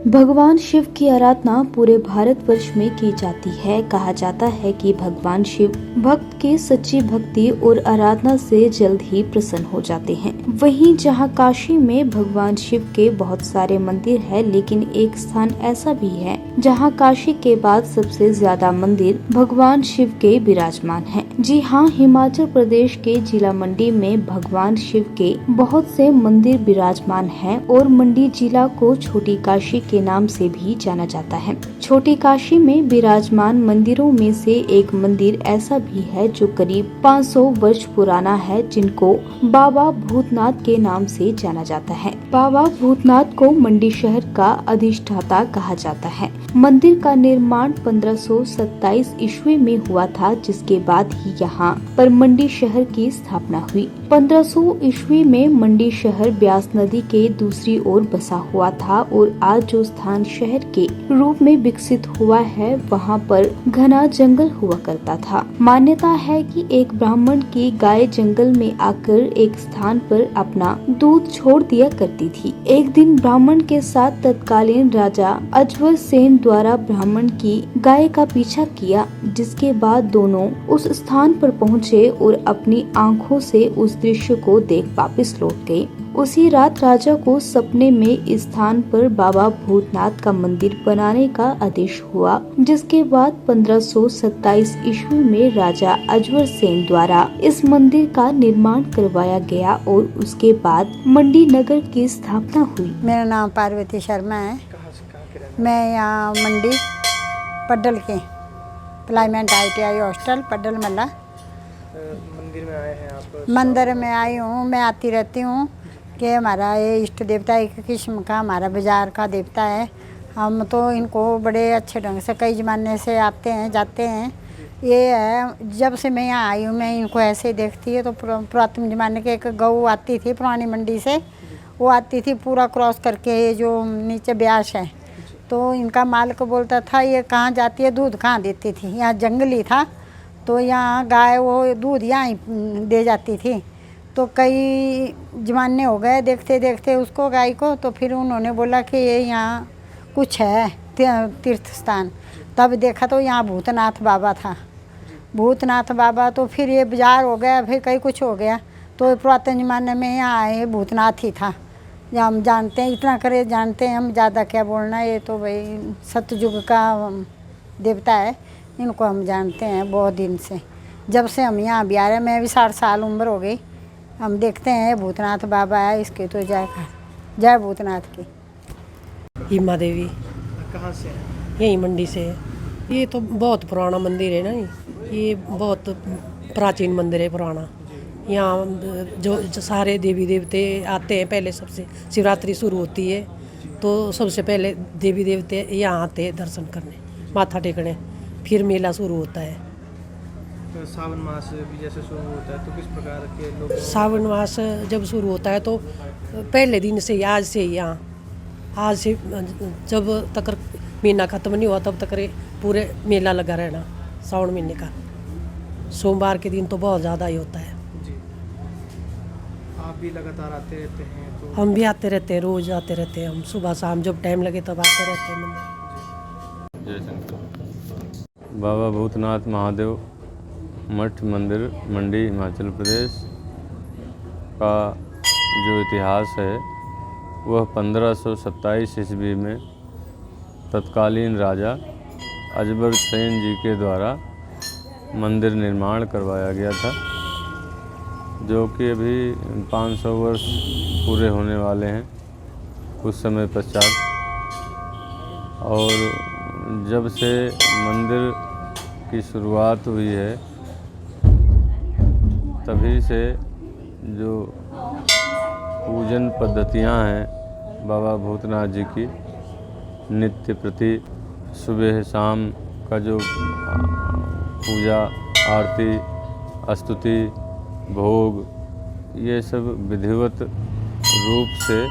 भगवान शिव की आराधना पूरे भारतवर्ष में की जाती है। कहा जाता है कि भगवान शिव भक्त की सच्ची भक्ति और आराधना से जल्द ही प्रसन्न हो जाते हैं। वहीं जहां काशी में भगवान शिव के बहुत सारे मंदिर है, लेकिन एक स्थान ऐसा भी है जहां काशी के बाद सबसे ज्यादा मंदिर भगवान शिव के विराजमान हैं। जी हाँ, हिमाचल प्रदेश के जिला मंडी में भगवान शिव के बहुत से मंदिर विराजमान हैं और मंडी जिला को छोटी काशी के नाम से भी जाना जाता है। छोटी काशी में विराजमान मंदिरों में से एक मंदिर ऐसा भी है जो करीब 500 वर्ष पुराना है, जिनको बाबा भूतनाथ के नाम से जाना जाता है। बाबा भूतनाथ को मंडी शहर का अधिष्ठाता कहा जाता है। मंदिर का निर्माण 1527 ईस्वी में हुआ था, जिसके बाद ही यहाँ पर मंडी शहर की स्थापना हुई। 1500 ईस्वी में मंडी शहर ब्यास नदी के दूसरी ओर बसा हुआ था और आज जो स्थान शहर के रूप में विकसित हुआ है, वहाँ पर घना जंगल हुआ करता था। मान्यता है कि एक ब्राह्मण की गाय जंगल में आकर एक स्थान पर अपना दूध छोड़ दिया करती थी। एक दिन ब्राह्मण के साथ तत्कालीन राजा अजवर सेन द्वारा ब्राह्मण की गाय का पीछा किया, जिसके बाद दोनों उस स्थान पर पहुँचे और अपनी आँखों से उस दृश्य को देख वापस लौट गए। उसी रात राजा को सपने में इस स्थान पर बाबा भूतनाथ का मंदिर बनाने का आदेश हुआ, जिसके बाद 1527 ईस्वी में राजा अजवर सेन द्वारा इस मंदिर का निर्माण करवाया गया और उसके बाद मंडी नगर की स्थापना हुई। मेरा नाम पार्वती शर्मा है। मैं यहाँ मंडी पड्डल के प्लाईमेंट ITI हॉस्टल पड्डल मल्ला मंदिर में आए हैं आप? मंदिर में आई हूँ। मैं आती रहती हूँ कि हमारा ये इष्ट देवता एक किस्म का हमारा बाजार का देवता है। हम तो इनको बड़े अच्छे ढंग से कई ज़माने से आते हैं जाते हैं। ये है, जब से मैं यहाँ आई हूँ मैं इनको ऐसे ही देखती है। तो पुरातन ज़माने के एक गऊ आती थी पुरानी मंडी से, वो आती थी पूरा क्रॉस करके, ये जो नीचे ब्यास है। तो इनका मालिक बोलता था ये कहाँ जाती है, दूध कहाँ देती थी। यहाँ जंगली था तो यहाँ गाय वो दूध यहाँ ही दे जाती थी। तो कई ज़माने हो गए देखते देखते उसको गाय को। तो फिर उन्होंने बोला कि ये यहाँ कुछ है तीर्थ स्थान। तब देखा तो यहाँ भूतनाथ बाबा था। भूतनाथ बाबा तो फिर ये बाजार हो गया, फिर कई कुछ हो गया। तो पुरातन ज़माने में यहाँ आए भूतनाथ ही था। या हम जानते हैं, इतना करे जानते हैं हम, ज़्यादा क्या बोलना। ये तो भाई सतयुग का देवता है, इनको हम जानते हैं बहुत दिन से। जब से हम यहाँ भी आ रहे हैं, मैं भी 60 साल उम्र हो गई। हम देखते हैं भूतनाथ बाबा है, इसके तो जय भूतनाथ की। हीमा देवी कहाँ से हैं? यही मंडी से है। ये तो बहुत पुराना मंदिर है ना, ये बहुत प्राचीन मंदिर है पुराना। यहाँ जो सारे देवी देवते आते हैं, पहले सबसे शिवरात्रि शुरू होती है तो सबसे पहले देवी देवते यहाँ आते हैं दर्शन करने, माथा टेकने, फिर मेला शुरू होता है। तो सावन मास भी जैसे शुरू होता है तो किस प्रकार के लोग? सावन मास जब शुरू होता है तो पहले दिन से ही, आज से ही यहाँ, आज से जब तक महीना ख़त्म नहीं हुआ तब तक पूरे मेला लगा रहना सावन महीने का। सोमवार के दिन तो बहुत ज़्यादा ही होता है। जी, आप भी लगातार आते रहते हैं? तो हम भी आते रहते हैं, रोज़ आते रहते हैं। हम सुबह शाम जब टाइम लगे तब आते रहते हैं मंदिर। जय शंकर। बाबा भूतनाथ महादेव मठ मंदिर मंडी हिमाचल प्रदेश का जो इतिहास है वह 1527 ईस्वी में तत्कालीन राजा अजबर सेन जी के द्वारा मंदिर निर्माण करवाया गया था, जो कि अभी 500 वर्ष पूरे होने वाले हैं कुछ समय पश्चात। और जब से मंदिर की शुरुआत हुई है तभी से जो पूजन पद्धतियां हैं बाबा भूतनाथ जी की, नित्य प्रति सुबह शाम का जो पूजा आरती स्तुति भोग, ये सब विधिवत रूप से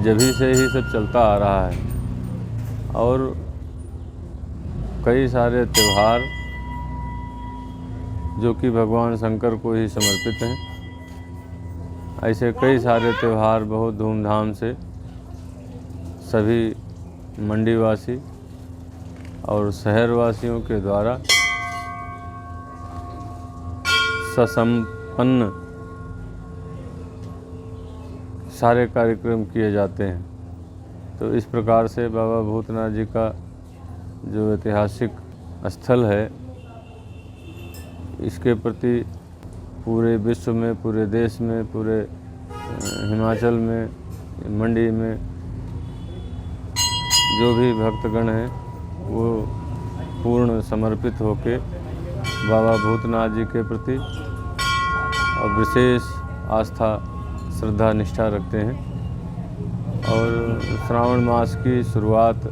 जभी से ही सब चलता आ रहा है। और कई सारे त्यौहार जो कि भगवान शंकर को ही समर्पित हैं, ऐसे कई सारे त्यौहार बहुत धूमधाम से सभी मंडीवासी और शहरवासियों के द्वारा सुसंपन्न सारे कार्यक्रम किए जाते हैं। तो इस प्रकार से बाबा भूतनाथ जी का जो ऐतिहासिक स्थल है, इसके प्रति पूरे विश्व में, पूरे देश में, पूरे हिमाचल में, मंडी में जो भी भक्तगण हैं वो पूर्ण समर्पित होके बाबा भूतनाथ जी के प्रति और विशेष आस्था, श्रद्धा, निष्ठा रखते हैं। और श्रावण मास की शुरुआत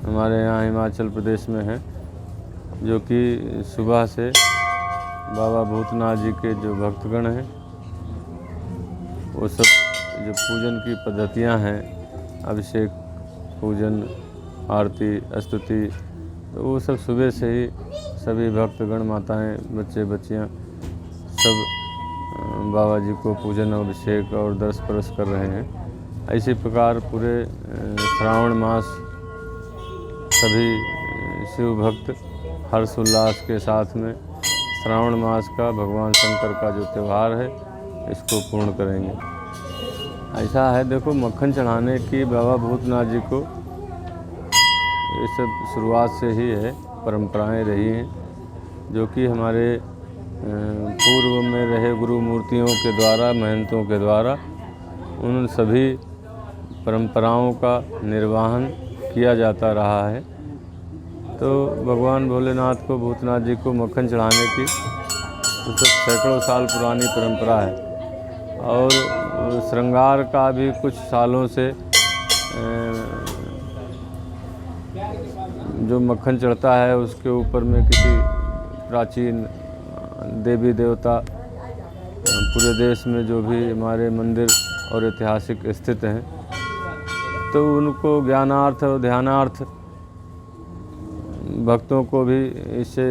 हमारे यहाँ हिमाचल प्रदेश में है, जो कि सुबह से बाबा भूतनाथ जी के जो भक्तगण हैं वो सब जो पूजन की पद्धतियाँ हैं, अभिषेक, पूजन, आरती, स्तुति, तो वो सब सुबह से ही सभी भक्तगण, माताएं, बच्चे, बच्चियाँ सब बाबा जी को पूजन, अभिषेक और दर्श परस कर रहे हैं। इसी प्रकार पूरे श्रावण मास सभी शिव भक्त हर्षोल्लास के साथ में श्रावण मास का भगवान शंकर का जो त्यौहार है इसको पूर्ण करेंगे। ऐसा है, देखो, मक्खन चढ़ाने की बाबा भूतनाथ जी को ये सब शुरुआत से ही है, परंपराएं रही हैं, जो कि हमारे पूर्व में रहे गुरु मूर्तियों के द्वारा, महंतों के द्वारा उन सभी परंपराओं का निर्वहन किया जाता रहा है। तो भगवान भोलेनाथ को, भूतनाथ जी को मक्खन चढ़ाने की तो सैकड़ों साल पुरानी परंपरा है। और श्रृंगार का भी कुछ सालों से जो मक्खन चढ़ता है उसके ऊपर में किसी प्राचीन देवी देवता पूरे देश में जो भी हमारे मंदिर और ऐतिहासिक स्थित हैं, तो उनको ज्ञानार्थ और ध्यानार्थ भक्तों को भी इससे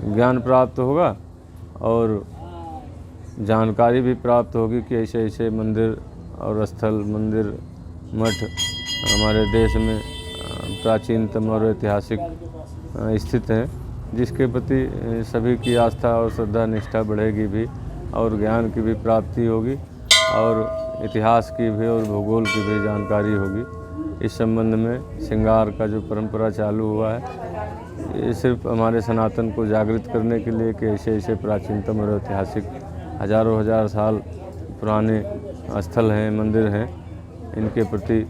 ज्ञान प्राप्त होगा और जानकारी भी प्राप्त होगी कि ऐसे ऐसे मंदिर और स्थल, मंदिर, मठ हमारे देश में प्राचीनतम और ऐतिहासिक स्थित हैं, जिसके प्रति सभी की आस्था और श्रद्धा, निष्ठा बढ़ेगी भी और ज्ञान की भी प्राप्ति होगी और इतिहास की भी और भूगोल की भी जानकारी होगी। इस संबंध में श्रृंगार का जो परंपरा चालू हुआ है, ये सिर्फ हमारे सनातन को जागृत करने के लिए कि ऐसे ऐसे प्राचीनतम और ऐतिहासिक हजारों हजार साल पुराने स्थल हैं, मंदिर हैं, इनके प्रति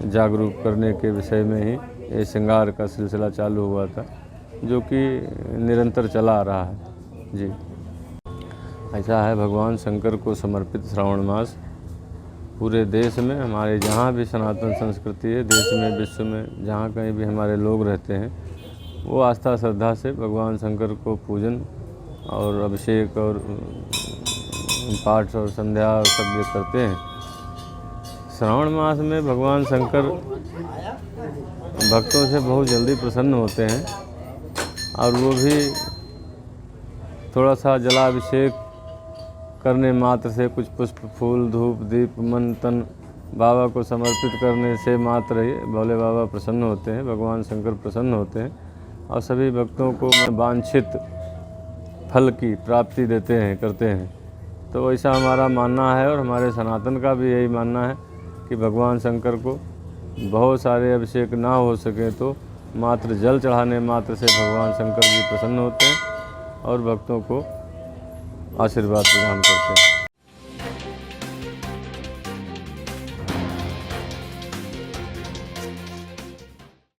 जागरूक करने के विषय में ही ये श्रृंगार का सिलसिला चालू हुआ था, जो कि निरंतर चला आ रहा है। जी, ऐसा है, भगवान शंकर को समर्पित श्रावण मास पूरे देश में, हमारे जहाँ भी सनातन संस्कृति है, देश में, विश्व में, जहाँ कहीं भी हमारे लोग रहते हैं, वो आस्था श्रद्धा से भगवान शंकर को पूजन और अभिषेक और पाठ और संध्या और सब ये करते हैं। श्रावण मास में भगवान शंकर भक्तों से बहुत जल्दी प्रसन्न होते हैं और वो भी थोड़ा सा जलाभिषेक करने मात्र से, कुछ पुष्प, फूल, धूप, दीप, मन, तन बाबा को समर्पित करने से मात्र ही भोले बाबा प्रसन्न होते हैं, भगवान शंकर प्रसन्न होते हैं और सभी भक्तों को वांछित फल की प्राप्ति देते हैं, करते हैं। तो ऐसा हमारा मानना है और हमारे सनातन का भी यही मानना है कि भगवान शंकर को बहुत सारे अभिषेक ना हो सके तो मात्र जल चढ़ाने मात्र से भगवान शंकर जी प्रसन्न होते हैं और भक्तों को आशीर्वाद प्रदान करते हैं।